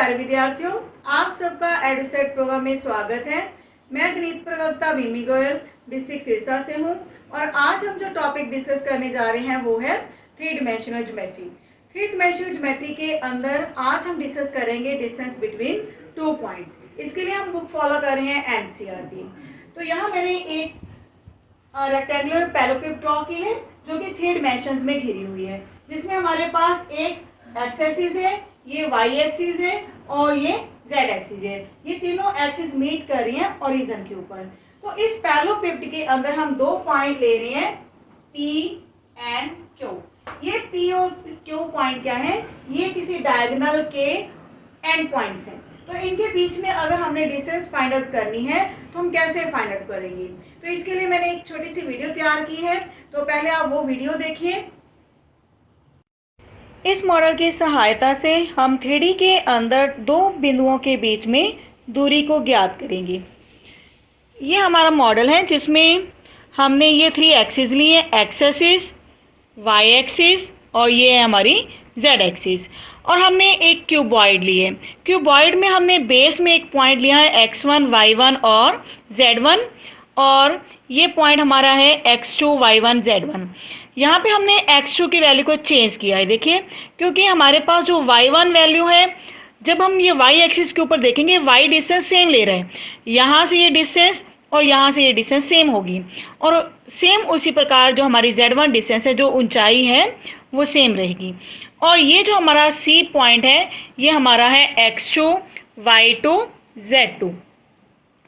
प्यारे विद्यार्थियों, आप सबका एडुसेट प्रोग्राम में स्वागत है। मैं गणित प्रवक्ता विमी गोयल डिस्ट्रिक्ट सिरसा से हूं और आज हम जो टॉपिक डिस्कस करने जा रहे हैं वो है three dimensional geometry. Three dimensional geometry के अंदर आज हम डिस्कस करेंगे डिस्टेंस बिटवीन 2 पॉइंट्स। इसके लिए हम बुक फॉलो कर रहे हैं एनसीईआरटी। तो यहाँ मैंने एक रेक्टेंगुलर पैराग्राफ ड्रॉ की है जो कि थ्री डिमेंशंस में घिरी हुई है, जिसमें हमारे पास एक एक्स एक्सिस है, ये वाई एक्सिस है और ये जेड एक्सिस है। ये तीनों एक्सिस मीट कर रही हैं ओरिजिन के ऊपर। तो इस पैरेललोपेप्ड के अंदर हम दो पॉइंट ले रहे हैं पी एंड क्यू। ये पी और क्यू पॉइंट क्या है? ये किसी डायगोनल के एंड पॉइंट्स हैं। तो इनके बीच में अगर हमने डिस्टेंस फाइंड आउट करनी है तो हम कैसे फाइंड आउट करेंगे? तो इसके लिए मैंने एक छोटी सी वीडियो तैयार की है, तो पहले आप वो वीडियो देखिए। इस मॉडल की सहायता से हम 3D के अंदर दो बिंदुओं के बीच में दूरी को ज्ञात करेंगे। ये हमारा मॉडल है जिसमें हमने ये थ्री एक्सिस लिए, एक्स एक्सिस, वाई एक्सिस और ये है हमारी जेड एक्सिस। और हमने एक क्यूबॉइड ली है। क्यूबॉइड में हमने बेस में एक पॉइंट लिया है x1, y1 और z1, और ये पॉइंट हमारा है x2, y1, z1। यहाँ पे हमने x2 की वैल्यू को चेंज किया है, देखिए, क्योंकि हमारे पास जो y1 वैल्यू है, जब हम ये y एक्सिस के ऊपर देखेंगे y डिस्टेंस सेम ले रहे हैं। यहाँ से ये डिस्टेंस और यहाँ से ये डिस्टेंस सेम होगी, और सेम उसी प्रकार जो हमारी z1 डिस्टेंस है, जो ऊंचाई है, वो सेम रहेगी। और ये जो हमारा C पॉइंट है, ये हमारा है x2, y2,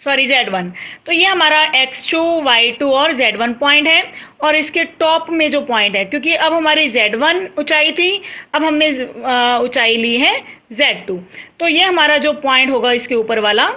z1। तो ये हमारा x2, y2 और z1 पॉइंट है। और इसके टॉप में जो पॉइंट है, क्योंकि अब हमारी z1 ऊंचाई थी, अब हमने ऊंचाई ली है z2, तो ये हमारा जो पॉइंट होगा इसके ऊपर वाला,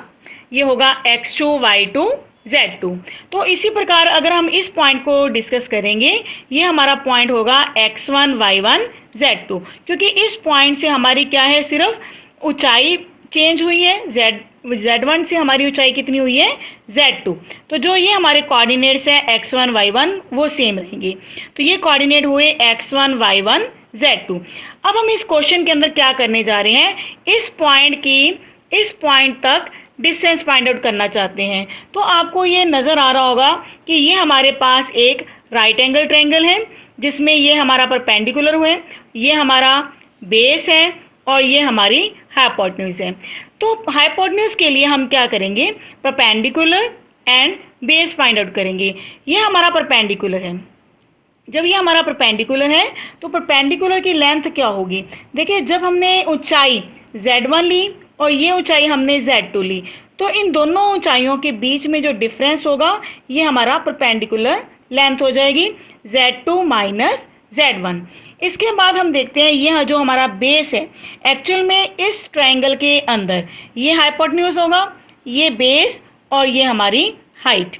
ये होगा x2, y2, z2। तो इसी प्रकार अगर हम इस पॉइंट को डिस्कस करेंगे, ये हमारा पॉइंट होगा x1, y1, z2, क्योंकि इस पॉइंट से हमारी क्या है, सिर्फ ऊंचाई चेंज हुई है। z1 से हमारी ऊंचाई कितनी हुई है, z2। तो जो ये हमारे कोऑर्डिनेट्स हैं x1, y1, वो सेम रहेंगे। तो ये कोऑर्डिनेट हुए x1, y1, z2। अब हम इस क्वेश्चन के अंदर क्या करने जा रहे हैं, इस पॉइंट तक डिस्टेंस फाइंड आउट करना चाहते हैं। तो आपको ये नज़र आ रहा होगा कि ये हमारे पास एक राइट एंगल ट्रायंगल है, जिसमें ये हमारा परपेंडिकुलर हुए, ये हमारा बेस है और ये हमारी हाइपोटेन्यूज है। तो हाइपोटेन्यूज के लिए हम क्या करेंगे, perpendicular and base find out करेंगे। ये हमारा परपेंडिकुलर है। जब ये हमारा परपेंडिकुलर है तो परपेंडिकुलर की लेंथ क्या होगी? देखिए, जब हमने ऊंचाई z1 ली और ये ऊंचाई हमने z2 ली, तो इन दोनों ऊंचाइयों के बीच में जो डिफरेंस होगा, ये हमारा परपेंडिकुलर लेंथ हो जाएगी, z2 माइनस z1। इसके बाद हम देखते हैं ये जो हमारा बेस है, एक्चुअल में इस ट्रायंगल के अंदर ये हाइपोटेन्यूज होगा, ये बेस और ये हमारी हाइट।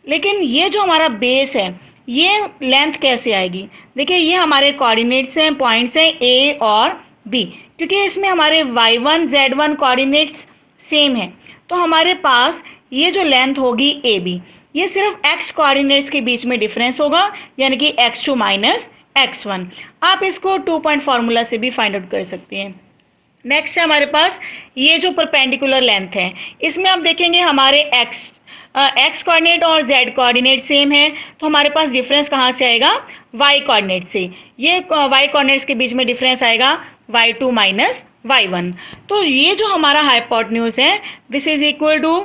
लेकिन ये जो हमारा बेस है, ये लेंथ कैसे आएगी? देखिए, ये हमारे कोऑर्डिनेट्स हैं, पॉइंट्स हैं A और B, क्योंकि इसमें हमारे y1, z1 कोऑर्डिनेट्स सेम हैं। तो हमारे पास ये जो लेंथ होगी AB, ये सिर्फ x कोऑर्डिनेट्स के बीच में डिफरेंस होगा, यानी कि x2 माइनस x1। आप इसको 2 पॉइंट फार्मूला से भी फाइंड आउट कर सकते हैं। नेक्स्ट है हमारे पास ये जो परपेंडिकुलर लेंथ है, इसमें आप देखेंगे हमारे x कोऑर्डिनेट और z कोऑर्डिनेट सेम है, तो हमारे पास डिफरेंस कहाँ से आएगा, y कोऑर्डिनेट से। ये y कोऑर्डिनेट्स के बीच में डिफरेंस आएगा y2 माइनस y1। तो ये जो हमारा हाइपोटेन्यूज है, this is equal to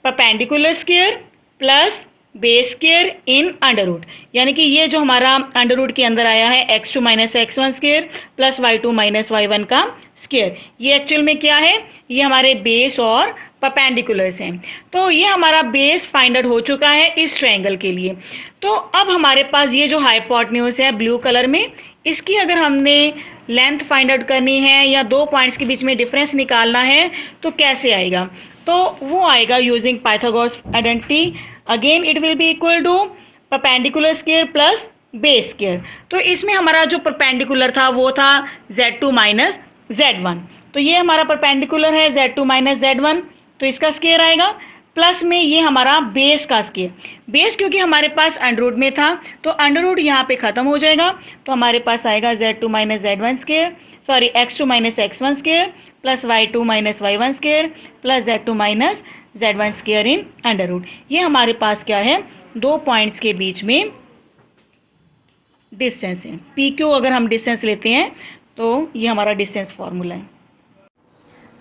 perpendicular square plus base square in under root, यानी कि ये जो हमारा अंडर रूट के अंदर आया है x2 minus x1 square plus y2 minus y1 का स्क्वायर, ये एक्चुअल में क्या है, ये हमारे बेस और परपेंडिकुलर्स हैं। तो ये हमारा बेस फाइंड आउट हो चुका है इस ट्रायंगल के लिए। तो अब हमारे पास ये जो हाइपोटेन्यूज है ब्लू कलर में, इसकी अगर हमने लेंथ फाइंड आउट करनी है या दो पॉइंट्स के बीच में डिफरेंस निकालना है, तो कैसे आएगा? तो वो आएगा using Pythagoras identity. Again it will be equal to perpendicular square plus base square. तो इसमें हमारा जो परपेंडिकुलर था वो था z2 माइनस z1। तो ये हमारा परपेंडिकुलर है z2 माइनस z1, तो इसका स्क्वायर आएगा प्लस में ये हमारा बेस का स्केयर, बेस क्योंकि हमारे पास अंडर रूट में था तो अंडर रूट यहाँ पे ख़त्म हो जाएगा, तो हमारे पास आएगा z2 minus z1 square, sorry x2 minus x1 square plus y2 minus y1 square plus z2 minus z1 square in under root. ये हमारे पास क्या है, दो पॉइंट्स के बीच में डिस्टेंस है। पी क्यू अगर हम डिस्टेंस लेते हैं तो ये हमारा डिस्टेंस फॉर्मूला है।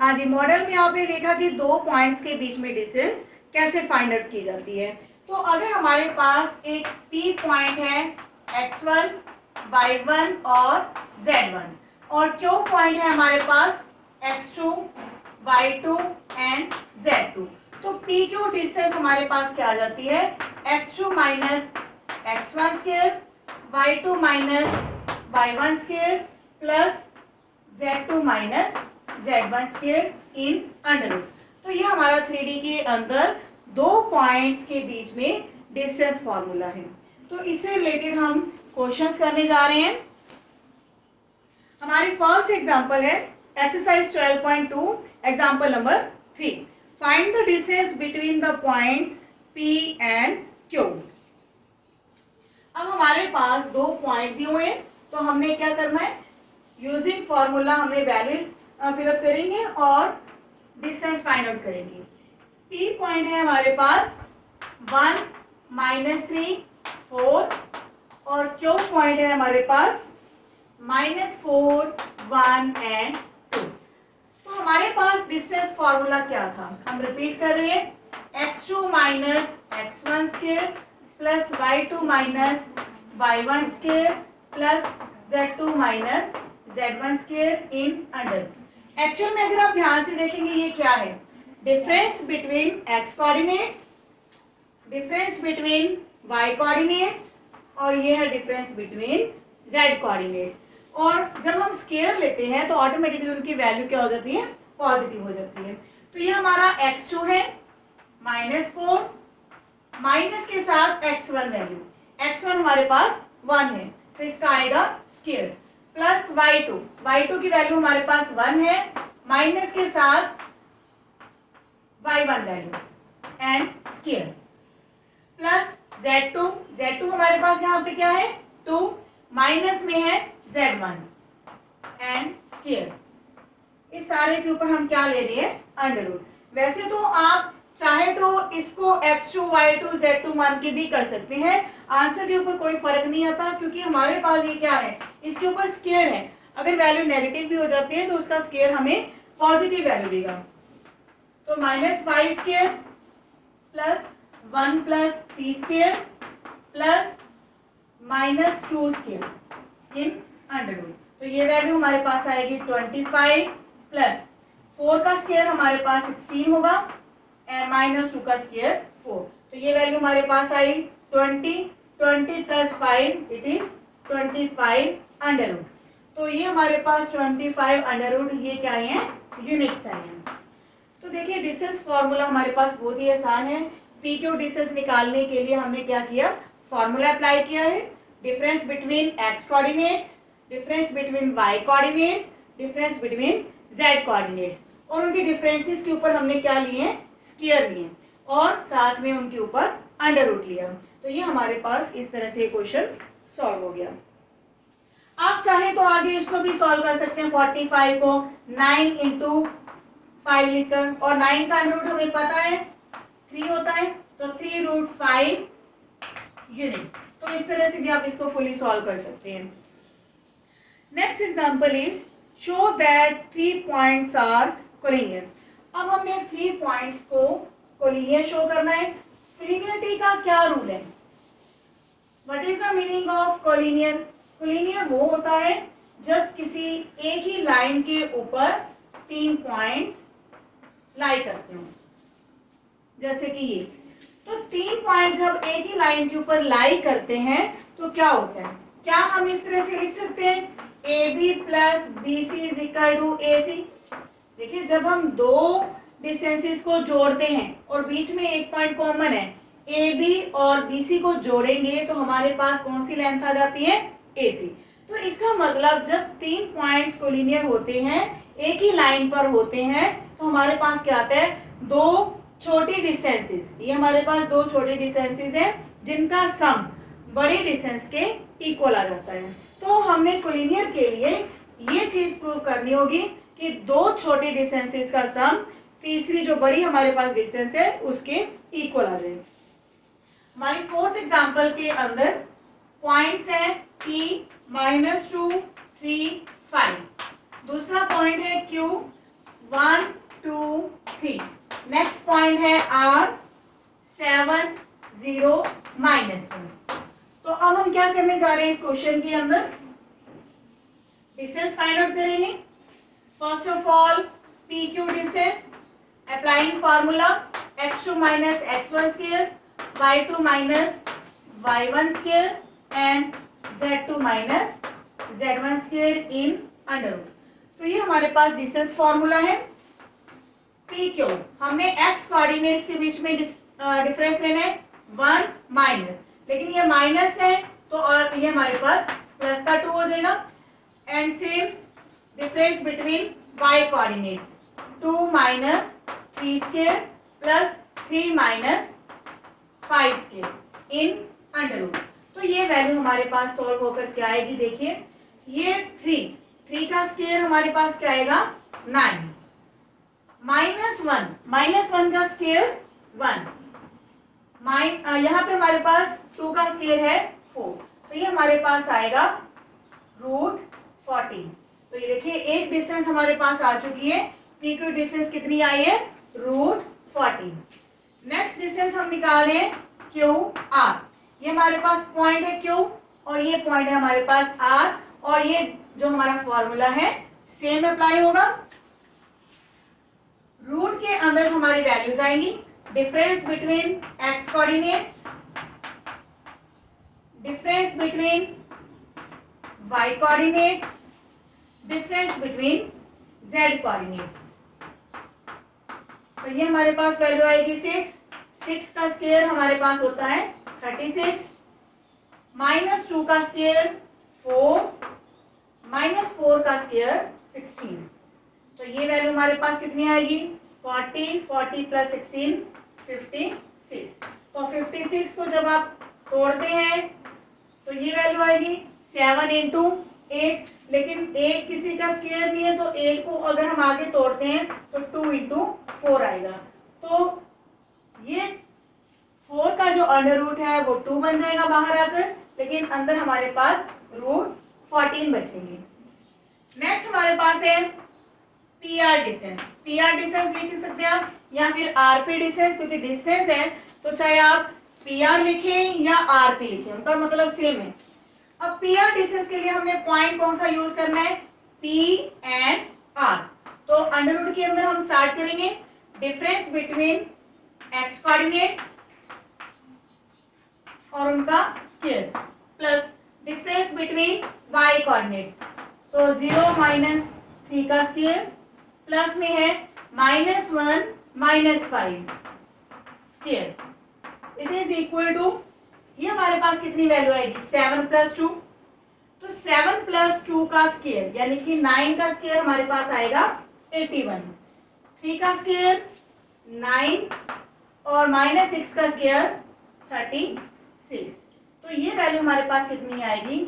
हाँ जी, मॉडल में आपने देखा कि दो पॉइंट्स के बीच में डिस्टेंस कैसे फाइंड आउट की जाती है। तो अगर हमारे पास एक पी पॉइंट है x1, y1 और z1 और क्यू पॉइंट है हमारे पास x2, y2 एंड z2, तो पी क्यू डिस्टेंस हमारे पास क्या आ जाती है, x2 minus x1 square, y2 minus y1 square plus z2 minus z1 square in under root. तो ये हमारा 3D के अंदर दो पॉइंट्स के बीच में डिस्टेंस फॉर्मूला है। तो इससे रिलेटेड हम क्वेश्चंस करने जा रहे हैं। हमारी फर्स्ट एग्जांपल है exercise 12.2 example number 3। Find the distance between the points P and Q। अब हमारे पास दो पॉइंट दिए हुए हैं, तो हमने क्या करना है, यूजिंग फॉर्मूला हमने वैल्यूज फिलअप करेंगे और डिस्टेंस फाइंड आउट करेंगे। P पॉइंट है हमारे पास 1, -3, 4 और Q पॉइंट है हमारे पास -4, 1 एंड 2। तो हमारे पास डिस्टेंस फॉर्मूला क्या था, हम रिपीट कर रहे हैं, x2 minus x1 square plus y2 minus y1 square plus z2 minus z1 square in under. Actual में अगर आप ध्यान से देखेंगे ये क्या है, difference between x coordinates, difference between y coordinates और ये है डिफरेंस बिटवीन z कोऑर्डिनेट्स। और जब हम स्केयर लेते हैं तो ऑटोमेटिकली उनकी वैल्यू क्या हो जाती है, पॉजिटिव हो जाती है। तो ये हमारा x2 है -4 माइनस के साथ x1 वैल्यू, x1 हमारे पास 1 है तो इसका आएगा स्केयर प्लस y2 की वैल्यू हमारे पास 1 है माइनस के साथ y1 value and square plus z2 हमारे पास यहाँ पे क्या है 2 माइनस में है z1 एंड स्केयर। इस सारे के ऊपर हम क्या ले रहे हैं, अंडर रूट। वैसे तो आप चाहे तो इसको x2, y2, z2 मान के भी कर सकते हैं, आंसर के ऊपर कोई फर्क नहीं आता क्योंकि हमारे पास ये क्या है, इसके ऊपर स्केयर है। अगर वैल्यू नेगेटिव भी हो जाती है तो उसका स्केयर हमें पॉजिटिव वैल्यू देगा। तो -5 square plus 1 plus 3 square plus -2 square in under root. तो ये वैल्यू हमारे पास आएगी 25 प्लस 4 का स्केयर हमारे पास 16 होगा एंड -2 का स्केयर 4। तो ये वैल्यू हमारे पास आई 20 plus 5 it is 25 under root. तो ये हमारे पास 25 अंडर रूट, ये क्या है, यूनिट्स आई हैं। तो देखिए डिस्टेंस फॉर्मूला हमारे पास बहुत ही आसान है। पी क्यू डिस्टेंस निकालने के लिए हमने क्या किया, फॉर्मूला अप्लाई किया है, difference between X coordinates, difference between Y coordinates, difference between Z coordinates, और उनके डिफरेंसेस के ऊपर हमने क्या लिए हैं, स्क्वायर लिए और साथ में उनके ऊपर अंडर रूट लिया। तो ये हमारे पास इस तरह से क्वेश्चन सॉल्व हो गया। आप चाहें तो आगे इसको भी सॉल्व कर सकते हैं, 45 को 9 इंटू 5 लिखकर, और 9 का अंडर रूट हमें पता है 3 होता है, तो 3√5 यूनिट। तो इस तरह से भी आप इसको फुली सॉल्व कर सकते हैं। Next example is show that 3 points are collinear. अब हमने 3 पॉइंट्स को कोलिनियर शो करना है। कोलिनियरिटी का क्या रूल है, what is the meaning of collinear? Collinear वो होता है जब किसी एक ही लाइन के ऊपर 3 पॉइंट्स लाई करते हो, जैसे कि ये। तो 3 पॉइंट जब एक ही लाइन के ऊपर लाई करते हैं तो क्या होता है, क्या हम इस तरह से लिख सकते हैं AB plus BC is equal to AC? देखिए जब हम दो डिस्टेंसेस को जोड़ते हैं और बीच में एक पॉइंट कॉमन है, AB और BC को जोड़ेंगे तो हमारे पास कौन सी लेंथ आ जाती है, AC। तो इसका मतलब जब 3 पॉइंट्स कोलिनियर होते हैं, एक ही लाइन पर होते हैं, तो हमारे पास क्या आता है, 2 छोटी डिस्टेंसेस, ये हमारे पास दो छोटी डिस्टेंसेस है जिनका सम बड़े डिस्टेंस के इक्वल आ जाता है। तो हमने कोलिनियर के लिए ये चीज प्रूव करनी होगी कि दो छोटी डिस्टेंसेस का सम तीसरी जो बड़ी हमारे पास डिस्टेंस है उसके इक्वल आ जाए। हमारी फोर्थ एग्जांपल के अंदर पॉइंट्स है P -2 3 5, दूसरा पॉइंट है Q 1 2 3, नेक्स्ट पॉइंट है R 7 0 -1। तो अब हम क्या करने जा रहे हैं इस क्वेश्चन के अंदर, डिस्टेंस फाइंड आउट करेंगे। First of all PQ distance, applying formula x2 minus x1 square, y2 minus y1 square and z2 minus z1 square in under root. तो ये हमारे पास डिस्टेंस फार्मूला है। PQ हमने x कोऑर्डिनेट्स के बीच में डिफरेंस लेना है 1 माइनस, लेकिन ये माइनस है तो और ये हमारे पास प्लस का 2 हो जाएगा। And same difference between y coordinates 2 minus 3 square plus 3 minus 5 square in under root. तो ये वैल्यू हमारे पास सॉल्व होकर क्या आएगी, देखिए ये 3 का स्क्वायर हमारे पास क्या आएगा 9, -1 का स्क्वायर 1, यहाँ पे हमारे पास 2 का स्क्वायर है 4, तो ये हमारे पास आएगा √14। तो ये देखिए एक डिस्टेंस हमारे पास आ चुकी है, PQ डिस्टेंस कितनी आई है √14। नेक्स्ट डिस्टेंस हम निकाल रहे हैं QR, ये हमारे पास पॉइंट है Q और ये पॉइंट है हमारे पास R, और ये जो हमारा फॉर्मूला है सेम अप्लाई होगा। रूट के अंदर हमारी वैल्यूज आएंगी, difference between x coordinates, difference between y coordinates, difference between z coordinates. तो ये हमारे पास वैल्यू आएगी 6 का स्क्वायर हमारे पास होता है 36, -2 का स्क्वायर 4, -4 का स्क्वायर 16। तो ये वैल्यू हमारे पास कितनी आएगी 40 प्लस 16 56। तो 56 को जब आप तोड़ते हैं तो ये वैल्यू आएगी 7 × 8, लेकिन 8 किसी का स्क्वायर नहीं है तो 8 को अगर हम आगे तोड़ते हैं तो 2 × 4 आएगा। तो ये 4 का जो अंडर रूट है वो 2 बन जाएगा बाहर आकर, लेकिन अंदर हमारे पास √14 बचेंगे। नेक्स्ट हमारे पास है PR डिस्टेंस, PR डिस्टेंस लिख सकते हैं आप या फिर RP डिस्टेंस, क्योंकि डिस्टेंस है तो चाहे आप PR लिखें या RP लिखें उनका मतलब सेम है। अब PR डिस्टेंस के लिए हमने पॉइंट कौन सा यूज करना है P एंड R। तो अंडर रूट के अंदर हम स्टार्ट करेंगे डिफरेंस बिटवीन x कोऑर्डिनेट्स और उनका square plus difference between y coordinates, तो 0 - 3 का स्क्वायर प्लस में है -1 - 5 square, it is equal to ये हमारे पास कितनी वैल्यू आएगी 7 + 2। तो 7 + 2 का स्क्वायर यानी कि 9 का स्क्वायर हमारे पास आएगा 81, 3 का स्क्वायर 9 और -6 का स्क्वायर 36। तो ये वैल्यू हमारे पास कितनी आएगी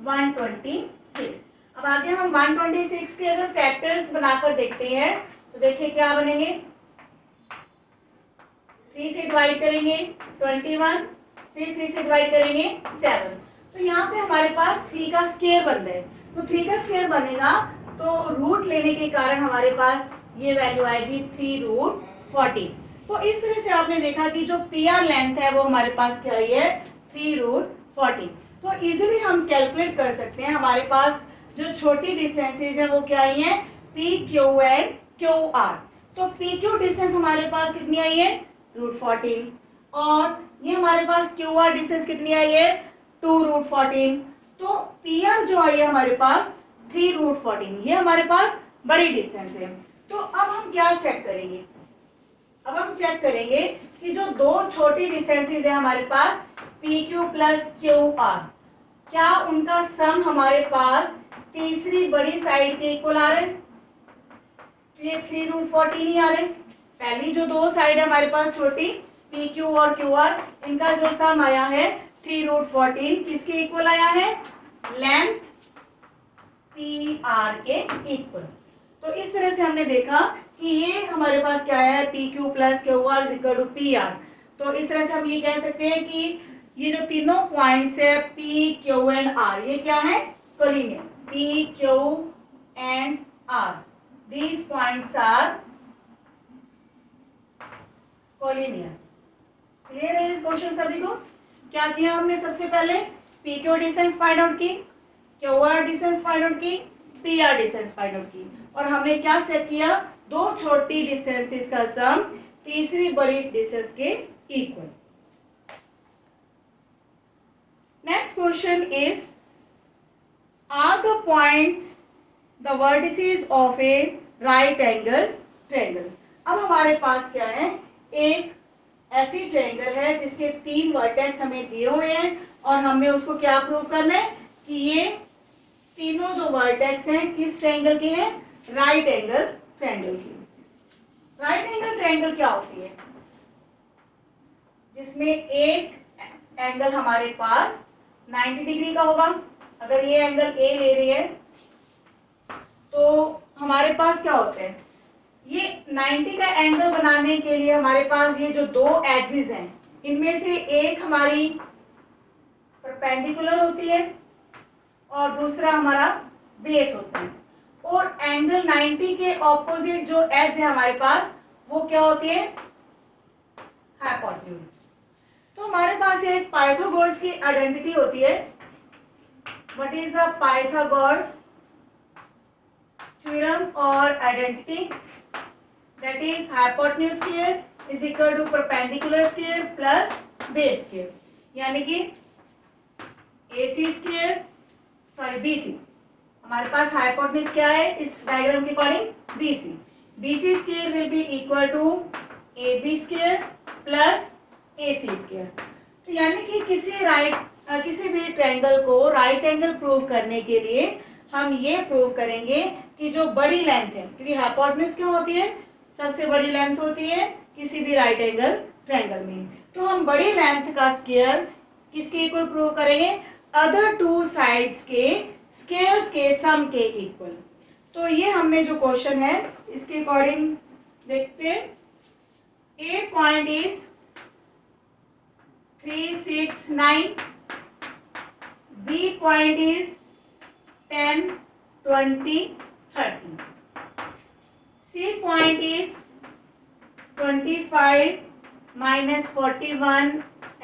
126। अब आगे हम 126 के अगर फैक्टर्स बनाकर देखते हैं तो देखिए क्या बनेंगे, 3 से डिवाइड करेंगे 21, फिर 3 से डिवाइड करेंगे 7। तो यहाँ पे हमारे पास 3 का स्क्वायर बन रहा है, तो 3 का स्क्वायर बनेगा तो रूट लेने के कारण हमारे पास ये वैल्यू आएगी 3√14। तो इस तरह से आपने देखा कि जो PR लेंथ है वो हमारे पास क्या आई है 3√14। तो इजीली हम कैलकुलेट कर सकते हैं, हमारे पास जो छोटी डिस्टेंसेज है वो क्या आई है PQ एंड QR। तो PQ डिस्टेंस हमारे पास कितनी आई है √14 और ये हमारे पास QR डिस्टेंस कितनी आई है 2√14। तो PR जो आई है हमारे पास 3√14, ये हमारे पास बड़ी डिस्टेंस है। तो अब हम क्या चेक करेंगे, अब हम चेक करेंगे कि जो दो छोटी डिस्टेंसेज है हमारे पास PQ + QR, क्या उनका सम हमारे पास तीसरी बड़ी साइड के इक्वल आ रहा है। तो ये 3√14 ही आ रहे हैं। पहली जो दो साइड है हमारे पास छोटी पी क्यू और क्यू आर, इनका जो सम आया है 3√14 किसके इक्वल आया है, लेंथ पी आर के इक्वल। तो इस तरह से हमने देखा कि ये हमारे पास क्या है, P Q plus Q R equal to P R. तो इस तरह से हम ये कह सकते हैं कि ये जो तीनों पॉइंट्स है पी क्यू एंड आर, ये क्या है, collinear. P Q and R, these points are collinear. Clear है इस क्वेश्चन सभी को? क्या किया हमने, सबसे पहले P Q distance find out की, Q R distance find out की, P R distance find out की, और हमने क्या चेक किया, दो छोटी डिस्टेंसेस का सम तीसरी बड़ी डिस्टेंस के equal. Next question is, are the points the vertices of a right angle triangle. अब हमारे पास क्या है, एक ऐसी ट्रायंगल है जिसके 3 वर्टेक्स हमें दिए हुए हैं और हमें उसको क्या प्रूव करना है कि ये तीनों जो वर्टेक्स हैं किस ट्रायंगल के हैं, राइट एंगल ट्रायंगल की। राइट एंगल ट्रायंगल क्या होती है, जिसमें एक एंगल हमारे पास 90 डिग्री का होगा। अगर ये एंगल ए ले रही है तो हमारे पास क्या होता है, ये 90 का एंगल बनाने के लिए हमारे पास ये जो दो एजेस हैं इनमें से एक हमारी परपेंडिकुलर होती है और दूसरा हमारा बेस होता है, और एंगल 90 के ऑपोजिट जो एज है हमारे पास वो क्या होती है, हाइपोटेन्यूज। तो हमारे पास एक पाइथागोरस की आइडेंटिटी होती है। What is the Pythagoras theorem और identity, that is hypotenuse square is equal to perpendicular square plus base square, यानी कि AC square सॉरी BC, हमारे पास हाइपोटेन्यूज क्या है इस डायग्राम के according, BC, BC square will be equal to AB square plus AC square। तो यानी कि किसी भी ट्रायंगल को राइट एंगल प्रूव करने के लिए हम ये प्रूव करेंगे कि जो बड़ी लेंथ है, क्योंकि हाइपोटेन्यूज क्या होती है, सबसे बड़ी लेंथ होती है किसी भी राइट एंगल ट्रायंगल में, तो हम बड़ी लेंथ का स्क्वायर किसके इक्वल प्रूव करेंगे, अदर टू साइड्स के स्क्वायर्स के सम के इक्वल। तो ये हमने जो क्वेश्चन है इसके अकॉर्डिंग देखते हैं। A point is 369, B point is 10, 20, 30, C point is 25, -41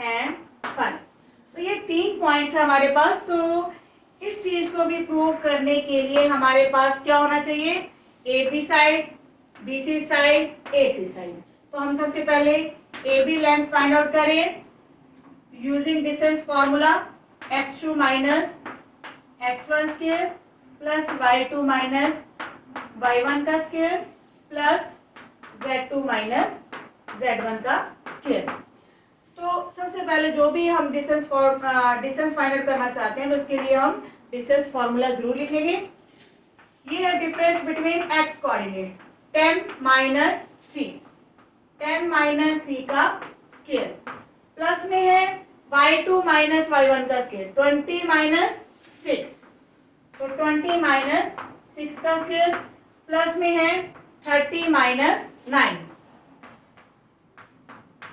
and 5। तो ये 3 पॉइंट्स है हमारे पास। तो इस चीज को भी प्रूव करने के लिए हमारे पास क्या होना चाहिए, A B side, B C side, A C side. तो हम सबसे पहले A B length find out करें using distance formula, x2 minus x1 square plus y2 minus y1 का square plus z2 minus z1 का स्क्वायर। तो सबसे पहले जो भी हम डिस्टेंस फाइंड आउट करना चाहते हैं तो उसके लिए हम डिस्टेंस फॉर्मूला जरूर लिखेंगे। ये है difference between x coordinates 10 minus 3, 10 minus 3 का स्क्वायर, प्लस में है y2 माइनस y1 का स्क्वायर 20 माइनस 6, तो 20 माइनस 6 का स्क्वायर, प्लस में है 30 माइनस 9,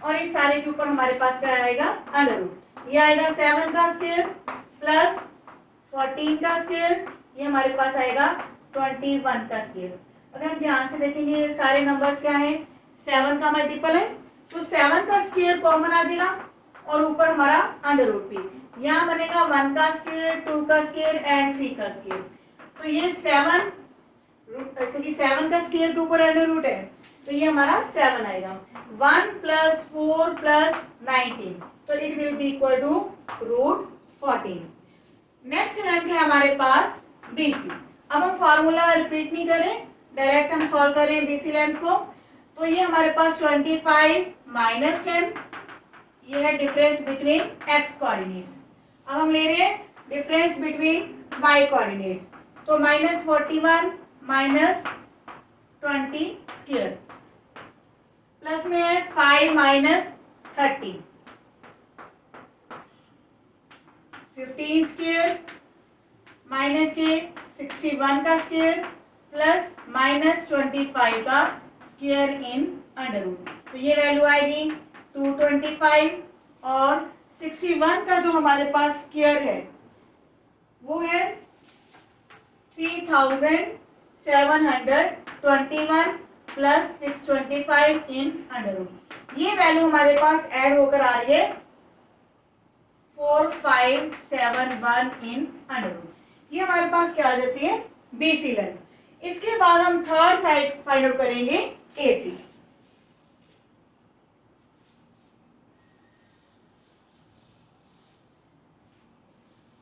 और इस सारे के ऊपर हमारे पास क्या आएगा, अंडर रूट। ये आएगा 7 का स्क्वायर प्लस 14 का स्क्वायर, ये हमारे पास आएगा 21 का स्क्वायर। अगर ध्यान से देखेंगे ये सारे नंबर्स क्या हैं, 7 का मल्टीपल है, तो 7 का स्क्वायर कॉमन आ जाएगा और ऊपर हमारा अंडर रूट भी। यहाँ बनेगा 1 का स्क्वायर, 2 का स्क्वायर एंड 3 का स्क्वायर। तो ये 7 क्योंकि 7 का स्क्वायर के ऊपर अंडर रूट है तो ये हमारा 7 आएगा। 1 प्लस 4 प्लस 19, तो it will be equal to √14। Next length है हमारे पास BC। अब हम फॉर्मूला रिपीट नहीं करें, डायरेक्ट हम सॉल्व करें BC लेंथ को। तो ये हमारे पास 25 माइनस 10, ये है डिफरेंस बिटवीन x कोऑर्डिनेट्स। अब हम ले रहे हैं डिफरेंस बिटवीन y कोऑर्डिनेट्स, तो -41 माइनस 20 स्क्वायर, प्लस में है 5 माइनस 30, 15 स्क्वायर माइनस के 61 का स्क्वायर प्लस माइनस 25 का स्क्वायर इन अंडर रूट। तो ये वैल्यू आएगी 225 और 61 का जो हमारे पास स्क्वायर है वो है 3721 प्लस 625 इन अंडर रूट। ये वैल्यू हमारे पास ऐड होकर आ रही है 4571 इन अंडर रूट। ये हमारे पास क्या आ जाती है बीसी लेंथ। इसके बाद हम थर्ड साइड फाइंड आउट करेंगे AC.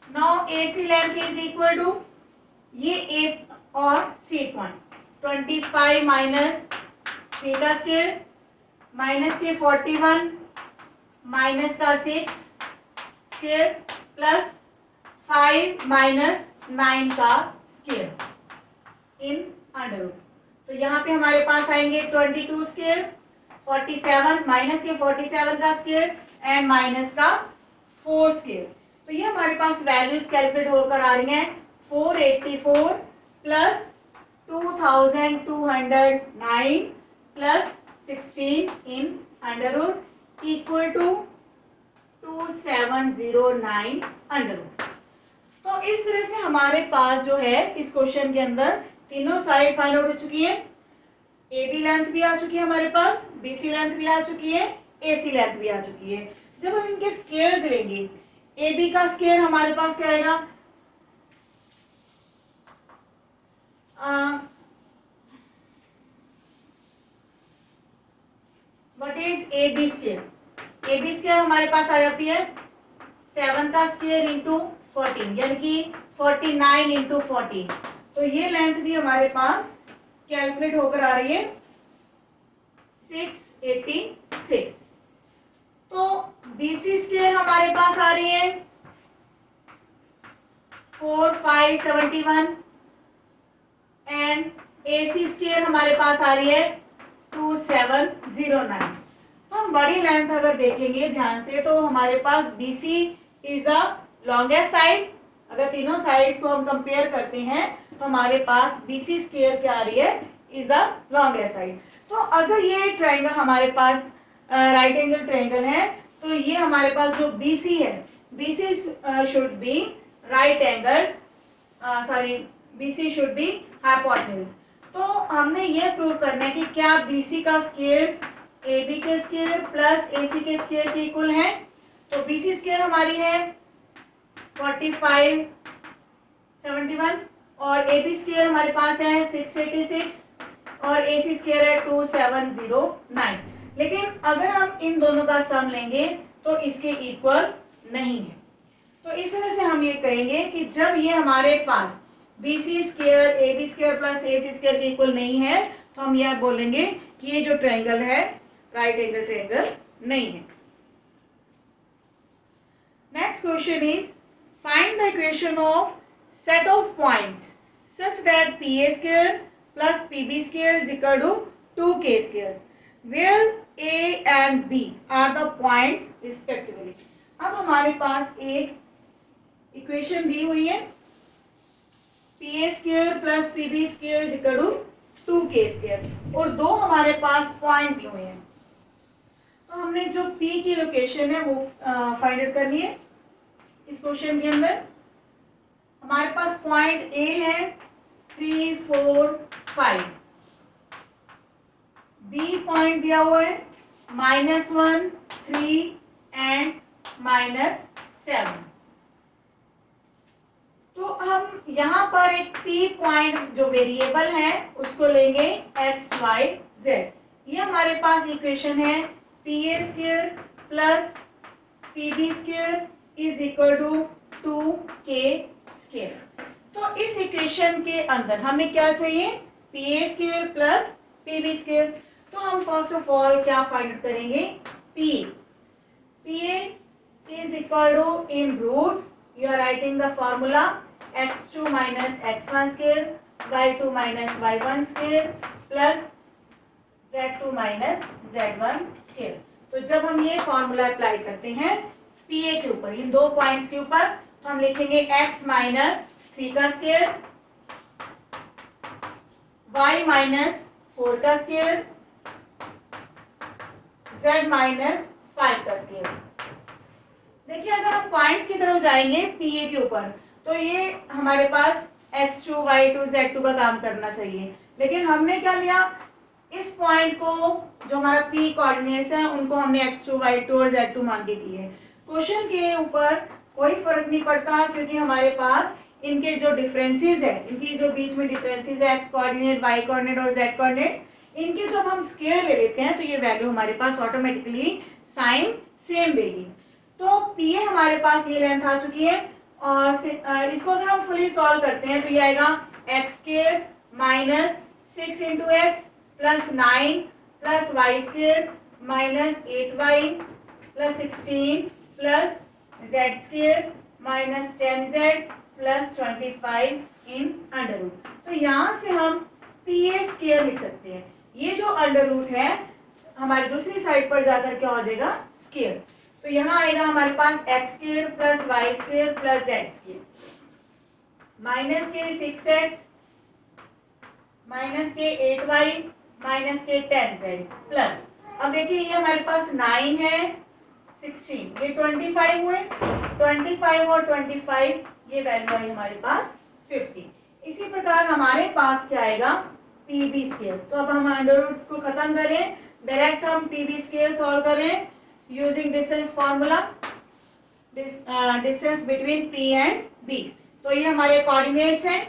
Now AC length is equal to ये ए और सी पॉइंट 25 माइनस थ्री का स्क्वायर माइनस के 41 माइनस का 6 स्क्वायर प्लस 5 माइनस 9 का स्क्वायर इन अंडर रूट। तो यहाँ पे हमारे पास आएंगे 22 स्क्वायर 47 माइनस के 47 का स्क्वायर एंड माइनस का 4 स्क्वायर। तो ये हमारे पास वैल्यूज कैलकुलेट होकर आ रही हैं 484 plus 2209 plus 16 in under root equal to 2709 under root. तो इस तरह से हमारे पास जो है इस क्वेश्चन के अंदर तीनों साइड फाइंड आउट हो चुकी है। ए बी लेंथ भी आ चुकी है हमारे पास, बी सी लेंथ भी आ चुकी है, ए सी लेंथ भी आ चुकी है। जब हम इनके स्केयर्स लेंगे ए बी का स्केयर हमारे पास क्या आएगा what is A B square. A B square हमारे पास आ जाती है 7 का स्केयर इंटू 14 यानी कि 49 इंटू 14। तो ये लेंथ भी हमारे पास कैलकुलेट होकर आ रही है 686। तो बीसी स्केयर हमारे पास आ रही है 4571 एंड एसी स्केयर हमारे पास आ रही है 2709। तो हम बड़ी लेंथ अगर देखेंगे ध्यान से तो हमारे पास BC is a longest side. अगर तीनों साइड्स को हम कंपेयर करते हैं तो हमारे पास BC स्क्वायर क्या आ रही है इज द लॉन्गेस्ट साइड। तो अगर ये ट्रायंगल हमारे पास राइट एंगल ट्रायंगल है तो ये हमारे पास जो BC है BC should be right angle BC should be hypotenuse. तो हमने ये प्रूव करना है कि क्या BC का स्क्वायर AB के स्क्वायर प्लस AC के स्क्वायर के इक्वल है। तो BC स्क्वायर हमारी है 4571 और AB स्क्वायर हमारे पास है 686 और AC स्क्वायर है 2709। लेकिन अगर हम इन दोनों का सम लेंगे तो इसके इक्वल नहीं है। तो इस तरह से हम ये कहेंगे कि जब ये हमारे पास BC square AB square plus AC square के इक्वल नहीं है तो हम यह बोलेंगे कि ये जो ट्रायंगल है राइट एंगल ट्रायंगल नहीं है। Next question is find the equation of set of points such that PA square plus PB square is equal to 2K squares where A and B are the points respectively। अब हमारे पास एक equation दी हुई है PA square plus PB square is equal to 2K square और दो हमारे पास point दिए हुए हैं। तो हमने जो P की लोकेशन है वो फाइंड आउट करनी है। इस क्वेश्चन के अंदर हमारे पास पॉइंट ए है 3, 4, 5, बी पॉइंट दिया हुआ है -1, 3 एंड -7। तो हम यहाँ पर एक पी पॉइंट जो वेरिएबल है उसको लेंगे x, y, z। ये हमारे पास इक्वेशन है PA square plus PB square is equal to 2K square. तो इस इक्वेशन के अंदर हमें क्या चाहिए PA square plus PB square. तो हम फर्स्ट ऑफ ऑल क्या फाइंड करेंगे PA is equal to in root you are writing the formula x2 minus x1 square y2 minus y1 square plus Z2 minus Z1 square. तो जब हम ये formula apply करते हैं PA के ऊपर, इन दो पॉइंट्स के ऊपर, तो हम लिखेंगे x माइनस 3 का स्क्वायर, y माइनस 4 का स्क्वायर, z माइनस 5 का स्क्वायर। देखिए अगर हम पॉइंट्स की तरफ जाएंगे PA के ऊपर, तो ये हमारे पास x2 y2 z2 का काम करना चाहिए, लेकिन हमने क्या लिया, इस पॉइंट को जो हमारा P कोऑर्डिनेट्स है उनको हमने x2 y2 और z2 मान के किए। क्वेश्चन के ऊपर कोई फर्क नहीं पड़ता, क्योंकि हमारे पास इनके जो डिफरेंसेस है, इनकी जो बीच में डिफरेंसेस है x कोऑर्डिनेट, y कोऑर्डिनेट और z कोऑर्डिनेट्स, इनके जब हम स्क्वायर ले लेते हैं तो ये वैल्यू हमारे पास ऑटोमेटिकली साइन सेम देगी। तो PA हमारे पास ये लेंथ आ चुकी है, और इसको अगर हम फुली सॉल्व करते हैं तो ये आएगा x square minus 6 into x plus 9 plus Y square minus 8y plus 16 plus Z square minus 10z plus 25 in under root. तो यहाँ से हम PA स्क्वायर लिख सकते हैं। ये जो अंडर रूट है हमारी दूसरी साइड पर जाकर क्या हो जाएगा, स्क्वायर। तो यहाँ आएगा हमारे पास X square plus Y square plus Z square minus के 6x माइनस के 8y माइनस के 10z प्लस, अब देखिए ये हमारे पास 9 है 16, ये 25 हुए, 25 और 25 ये वैल्यू आई हमारे पास 50। इसी प्रकार हमारे पास क्या आएगा, PB स्क्वायर। तो अब हम अंडर रूट को खत्म करें, डायरेक्ट हम PB स्क्वायर सॉल्व करें using distance formula, distance between P and B। तो ये हमारे कोऑर्डिनेट्स हैं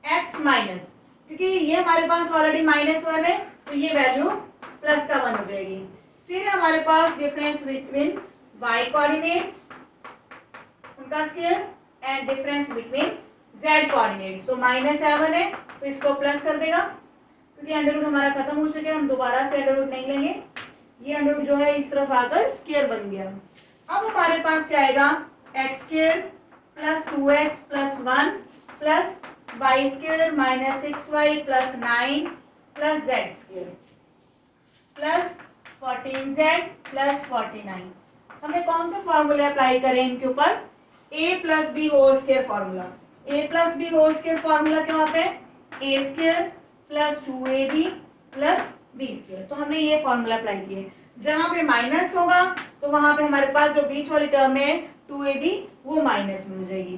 x माइनस, क्योंकि ये हमारे पास ऑलरेडी -1 है तो ये वैल्यू प्लस का 1 हो जाएगी। फिर हमारे पास डिफरेंस बिटवीन y कोऑर्डिनेट्स उनका square and difference between z coordinates, तो -7 है तो इसको प्लस कर देगा, क्योंकि अंडर रूट हमारा खत्म हो चुका है, हम दोबारा से अंडर रूट नहीं लेंगे। ये अंडर रूट जो है इस तरफ आकर स्क्वायर बन गया। अब हमारे पास क्या आएगा, x square plus 2x plus 1 plus Y square minus 6y plus 9 plus Z square plus 14z plus 49। हमें कौन से फॉर्मूले अप्लाई करें इनके ऊपर, a plus b whole square formula. a plus b whole square formula क्या होता है, a square plus 2ab plus b square. तो हमने ये फॉर्मूला अप्लाई किए, जहां पे माइनस होगा तो वहां पे हमारे पास जो बीच वाली टर्म है 2ab वो माइनस में हो जाएगी।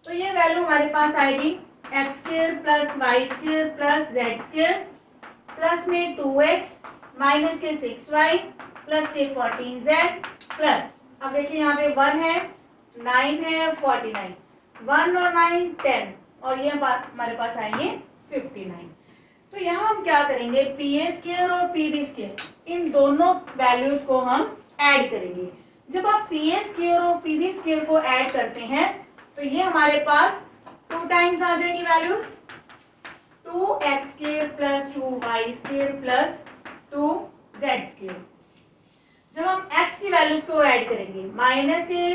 तो ये वैल्यू हमारे पास आएगी x square plus Y square plus Z square plus में 2x माइनस के 6y प्लस के 14z प्लस, अब देखिए यहाँ पे 1 है 9 है 49, 1 और 9 10 और ये हमारे पास आएंगे 59। तो यहाँ हम क्या करेंगे, PA स्क्वायर और PB स्क्वायर इन दोनों वैल्यूज को हम ऐड करेंगे। जब आप PA स्क्वायर और PB स्क्वायर को ऐड करते हैं तो ये हमारे पास 2 टाइम्स आ जाएगी values, 2x square plus 2y square plus 2z square. जब हम x की वैल्यूज को ऐड करेंगे माइनस के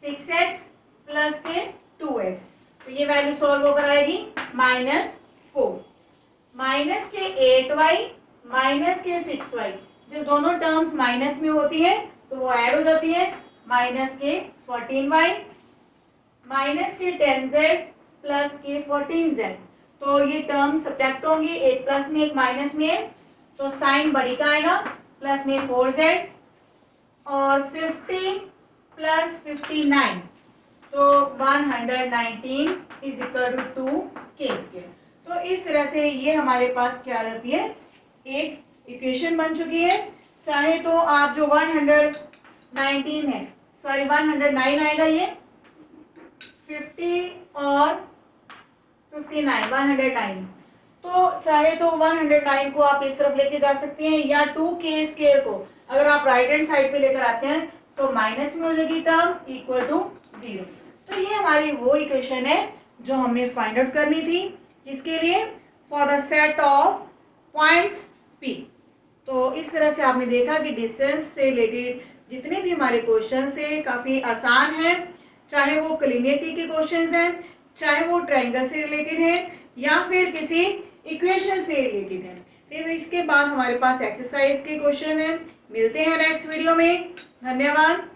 6x प्लस के 2x, तो ये वैल्यू सॉल्व होकर आएगी -4 माइनस के 8y माइनस के 6y। जब दोनों टर्म्स माइनस में होती है तो वो ऐड हो जाती है, माइनस के 14y माइनस के 10z प्लस के 14z। तो ये टर्म सब्ट्रैक्ट होंगी, एक प्लस में एक माइनस में, तो साइन बड़ी का आएगा, प्लस में 4z और 15 प्लस 59 तो 119 is equal to 2k square. तो इस तरह से ये हमारे पास क्या आ जाती है, एक इक्वेशन बन चुकी है। चाहे तो आप जो 119 है, सॉरी 109 आएगा, ये 50 और 59 109, तो चाहे तो 109 को आप इस तरफ लेके जा सकते हैं, या 2k स्क्वायर को अगर आप राइट हैंड साइड पे लेकर आते हैं तो माइनस में हो जाएगी टर्म इक्वल टू 0। तो ये हमारी वो इक्वेशन है जो हमने फाइंड आउट करनी थी, किसके लिए, for the set of points P। तो इस तरह से आपने देखा कि डिस्टेंस से रिलेटेड जितने भी हमारे क्वेश्चन है काफ़ी आसान है, चाहे वो कोलिनियरिटी के क्वेश्चंस हैं, चाहे वो ट्रायंगल से रिलेटेड है, या फिर किसी इक्वेशन से रिलेटेड है। तो इसके बाद हमारे पास एक्सरसाइज के क्वेश्चन है। मिलते हैं नेक्स्ट वीडियो में। धन्यवाद।